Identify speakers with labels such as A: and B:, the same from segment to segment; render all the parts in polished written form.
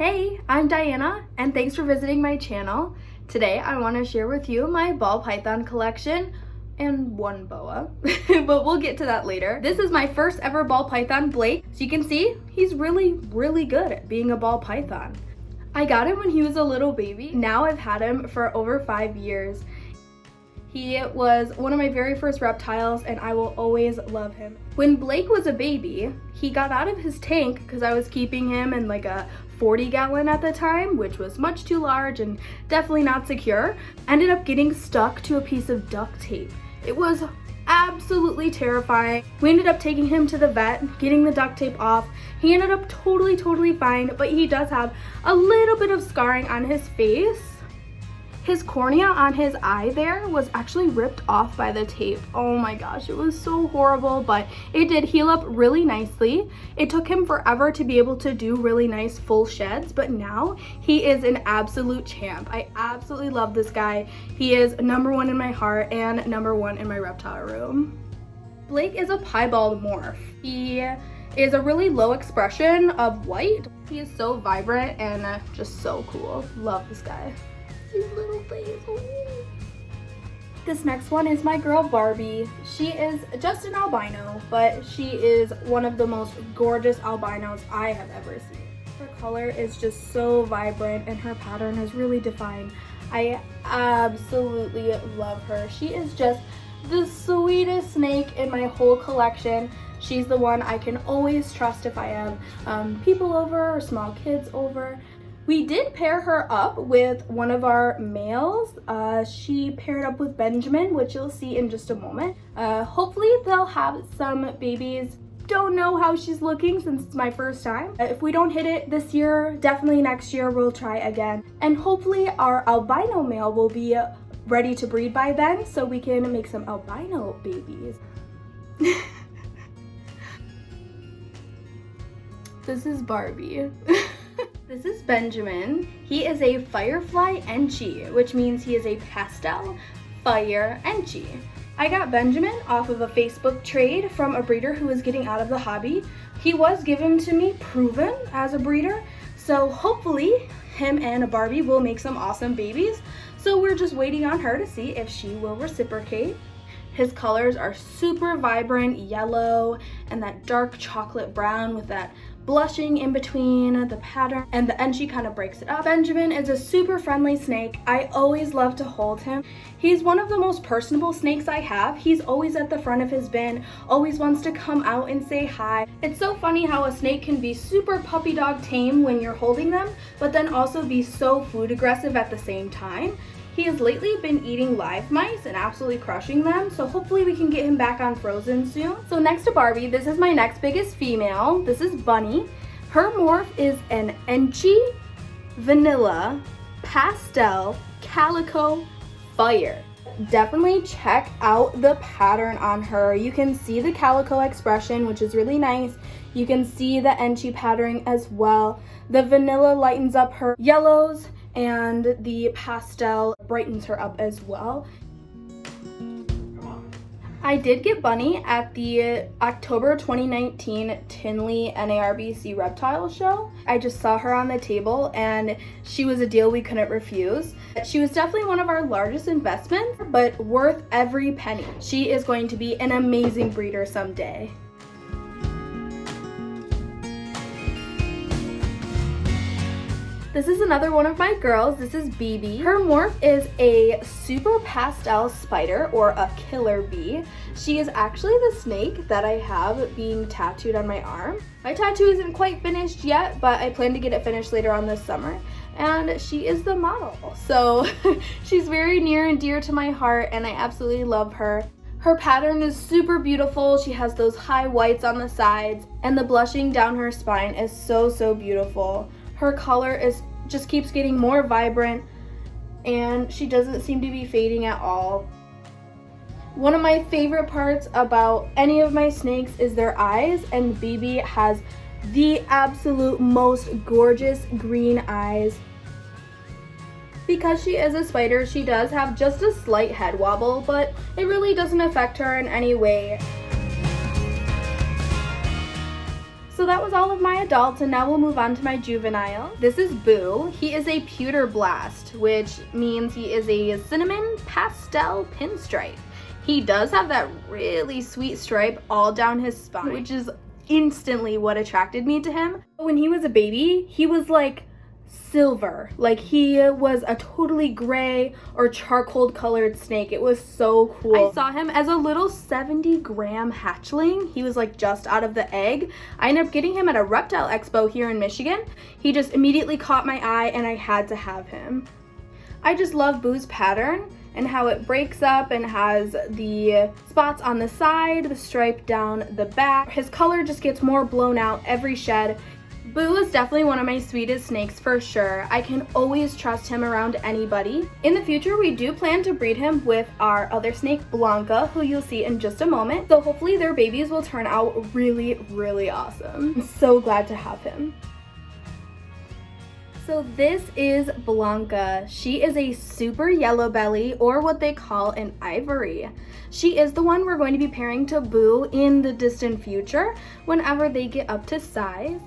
A: Hey, I'm Diana, and thanks for visiting my channel. Today I want to share with you my ball python collection and one boa, but we'll get to that later. This is my first ever ball python, Blake. So you can see, he's really good at being a ball python. I got him when he was a little baby. Now I've had him for over 5 years. He was one of my very first reptiles and I will always love him. When Blake was a baby, he got out of his tank because I was keeping him in like a 40-gallon at the time, which was much too large and definitely not secure. Ended up getting stuck to a piece of duct tape. It was absolutely terrifying. We ended up taking him to the vet, getting the duct tape off. He ended up totally fine, but he does have a little bit of scarring on his face. His cornea on his eye there was actually ripped off by the tape. Oh my gosh, it was so horrible, but it did heal up really nicely. It took him forever to be able to do really nice full sheds, but now he is an absolute champ. I absolutely love this guy. He is #1 in my heart and #1 in my reptile room. Blake is a piebald morph. He is a really low expression of white. He is so vibrant and just so cool. Love this guy. His little face. Ooh. This next one is my girl Barbie. She is just an albino, but she is one of the most gorgeous albinos I have ever seen. Her color is just so vibrant and her pattern is really defined. I absolutely love her. She is just the sweetest snake in my whole collection. She's the one I can always trust if I have people over or small kids over. We did pair her up with one of our males. She paired up with Benjamin, which you'll see in just a moment. Hopefully they'll have some babies. Don't know how she's looking since it's my first time. If we don't hit it this year, definitely next year we'll try again. And hopefully our albino male will be ready to breed by then so we can make some albino babies. This is Barbie. This is Benjamin. He is a Firefly Enchi, which means he is a pastel fire Enchi. I got Benjamin off of a Facebook trade from a breeder who was getting out of the hobby. He was given to me proven as a breeder, so hopefully him and Barbie will make some awesome babies. So we're just waiting on her to see if she will reciprocate. His colors are super vibrant yellow and that dark chocolate brown with that blushing in between the pattern, and the Enchi kind of breaks it up. Benjamin is a super friendly snake. I always love to hold him. He's one of the most personable snakes I have. He's always at the front of his bin, always wants to come out and say hi. It's so funny how a snake can be super puppy dog tame when you're holding them, but then also be so food aggressive at the same time. He has lately been eating live mice and absolutely crushing them, so hopefully we can get him back on frozen soon. So next to Barbie, this is my next biggest female. This is Bunny. Her morph is an Enchi Vanilla Pastel Calico Fire. Definitely check out the pattern on her. You can see the calico expression, which is really nice. You can see the Enchi pattern as well. The vanilla lightens up her yellows, and the pastel brightens her up as well. I did get Bunny at the October 2019 Tinley NARBC Reptile Show. I just saw her on the table and she was a deal we couldn't refuse. She was definitely one of our largest investments, but worth every penny. She is going to be an amazing breeder someday. This is another one of my girls. This is BB. Her morph is a super pastel spider or a killer bee. She is actually the snake that I have being tattooed on my arm. My tattoo isn't quite finished yet, but I plan to get it finished later on this summer. And she is the model. So she's very near and dear to my heart and I absolutely love her. Her pattern is super beautiful. She has those high whites on the sides and the blushing down her spine is so beautiful. Her color just keeps getting more vibrant and she doesn't seem to be fading at all. One of my favorite parts about any of my snakes is their eyes, and BB has the absolute most gorgeous green eyes. Because she is a spider, she does have just a slight head wobble, but it really doesn't affect her in any way. So So that was all of my adults, and now we'll move on to my juvenile. This is Boo. He is a pewter blast, which means he is a cinnamon pastel pinstripe. He does have that really sweet stripe all down his spine, which is instantly what attracted me to him. When he was a baby, he was like silver. Like he was a totally gray or charcoal colored snake. It was so cool. I saw him as a little 70-gram hatchling. He was like just out of the egg. I ended up getting him at a reptile expo here in Michigan. He just immediately caught my eye and I had to have him. I just love Boo's pattern and how it breaks up and has the spots on the side, the stripe down the back. His color just gets more blown out every shed. Boo is definitely one of my sweetest snakes for sure. I can always trust him around anybody. In the future, we do plan to breed him with our other snake, Blanca, who you'll see in just a moment. So hopefully their babies will turn out really, really awesome. I'm so glad to have him. So this is Blanca. She is a super yellow belly, or what they call an ivory. She is the one we're going to be pairing to Boo in the distant future whenever they get up to size.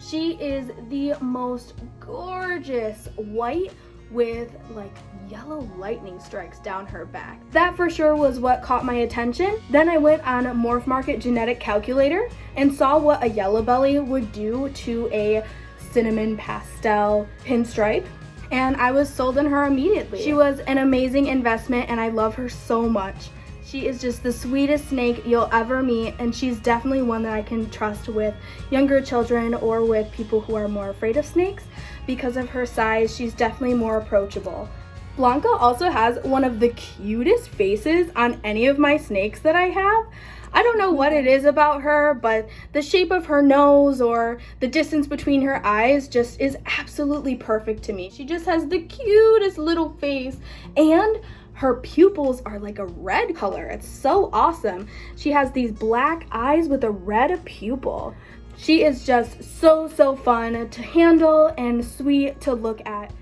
A: She is the most gorgeous white with like yellow lightning strikes down her back. That for sure was what caught my attention. Then I went on Morph Market Genetic Calculator and saw what a yellow belly would do to a cinnamon pastel pinstripe, and I was sold on her immediately. She was an amazing investment and I love her so much. She is just the sweetest snake you'll ever meet, and she's definitely one that I can trust with younger children or with people who are more afraid of snakes. Because of her size, she's definitely more approachable. Blanca also has one of the cutest faces on any of my snakes that I have. I don't know what it is about her, but the shape of her nose or the distance between her eyes just is absolutely perfect to me. She just has the cutest little face, and her pupils are like a red color. It's so awesome. She has these black eyes with a red pupil. She is just so fun to handle and sweet to look at.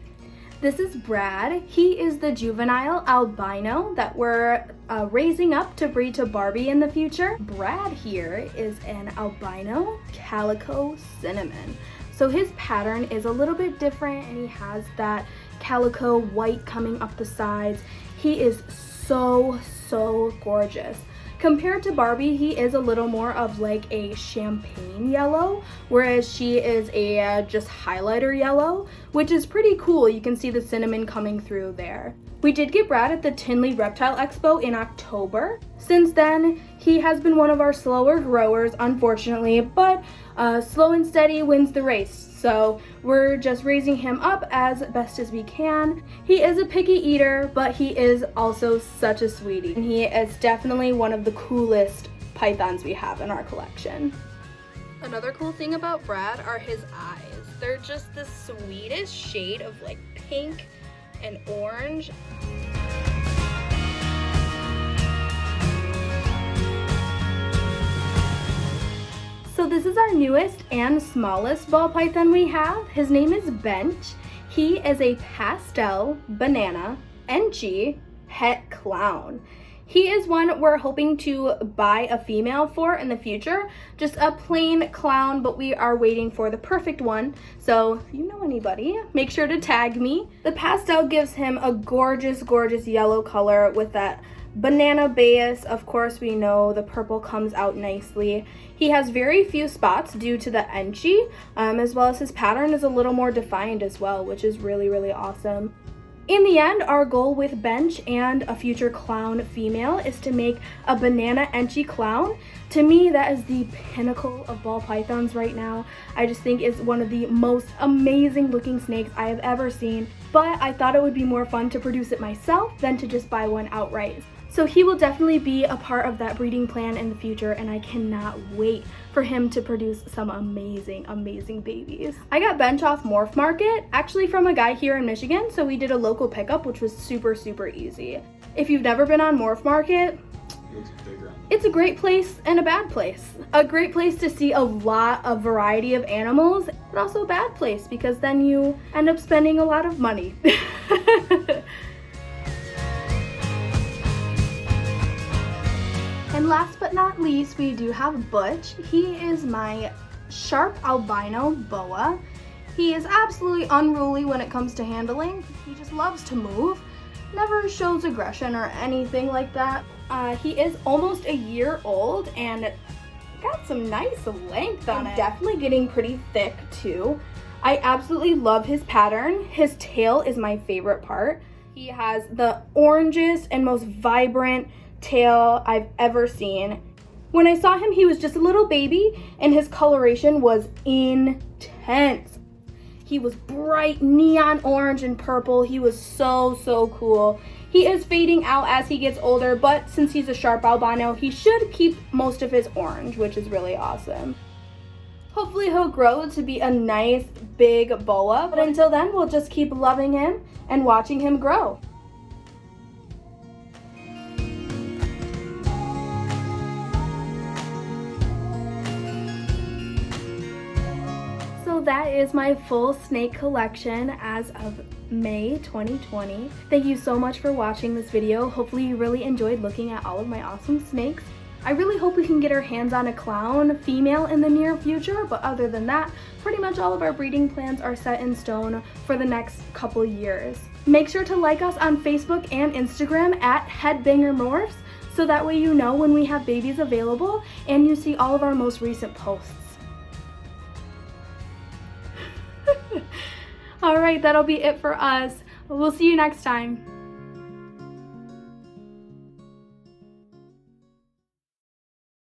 A: This is Brad. He is the juvenile albino that we're raising up to breed to Barbie in the future. Brad here is an albino calico cinnamon. So his pattern is a little bit different and he has that calico white coming up the sides. He is so gorgeous. Compared to Barbie, he is a little more of like a champagne yellow, whereas she is a just highlighter yellow, which is pretty cool. You can see the cinnamon coming through there. We did get Brad at the Tinley Reptile Expo in October. Since then, he has been one of our slower growers, unfortunately, but slow and steady wins the race. So we're just raising him up as best as we can. He is a picky eater, but he is also such a sweetie. And he is definitely one of the coolest pythons we have in our collection. Another cool thing about Brad are his eyes. They're just the sweetest shade of like pink and orange. So this is our newest and smallest ball python we have. His name is Bench. He is a pastel banana Enchi het clown. He is one we're hoping to buy a female for in the future. Just a plain clown, but we are waiting for the perfect one. So if you know anybody, make sure to tag me. The pastel gives him a gorgeous yellow color with that banana base. Of course, we know the purple comes out nicely. He has very few spots due to the Enchi, as well as his pattern is a little more defined as well, which is really awesome. In the end, our goal with Bench and a future clown female is to make a banana Enchi clown. To me, that is the pinnacle of ball pythons right now. I just think it's one of the most amazing looking snakes I have ever seen, but I thought it would be more fun to produce it myself than to just buy one outright. So he will definitely be a part of that breeding plan in the future, and I cannot wait for him to produce some amazing babies. I got Bench off Morph Market, actually from a guy here in Michigan, so we did a local pickup, which was super easy. If you've never been on Morph Market, it's a great place and a bad place. A great place to see a lot of variety of animals, but also a bad place because then you end up spending a lot of money. And last but not least, we do have Butch. He is my sharp albino boa. He is absolutely unruly when it comes to handling. He just loves to move, never shows aggression or anything like that. He is almost a year old and got some nice length on it. Definitely getting pretty thick too. I absolutely love his pattern. His tail is my favorite part. He has the orangest and most vibrant tail I've ever seen. When I saw him, he was just a little baby and his coloration was intense. He was bright neon orange and purple. He was so cool. He is fading out as he gets older, but since he's a sharp albino, he should keep most of his orange, which is really awesome. Hopefully he'll grow to be a nice big boa, but until then, we'll just keep loving him and watching him grow. So that is my full snake collection as of May 2020. Thank you so much for watching this video. Hopefully you really enjoyed looking at all of my awesome snakes. I really hope we can get our hands on a clown female in the near future, but other than that, pretty much all of our breeding plans are set in stone for the next couple years. Make sure to like us on Facebook and Instagram at HeadbangerMorphs, so that way you know when we have babies available and you see all of our most recent posts. All right, that'll be it for us. We'll see you next time.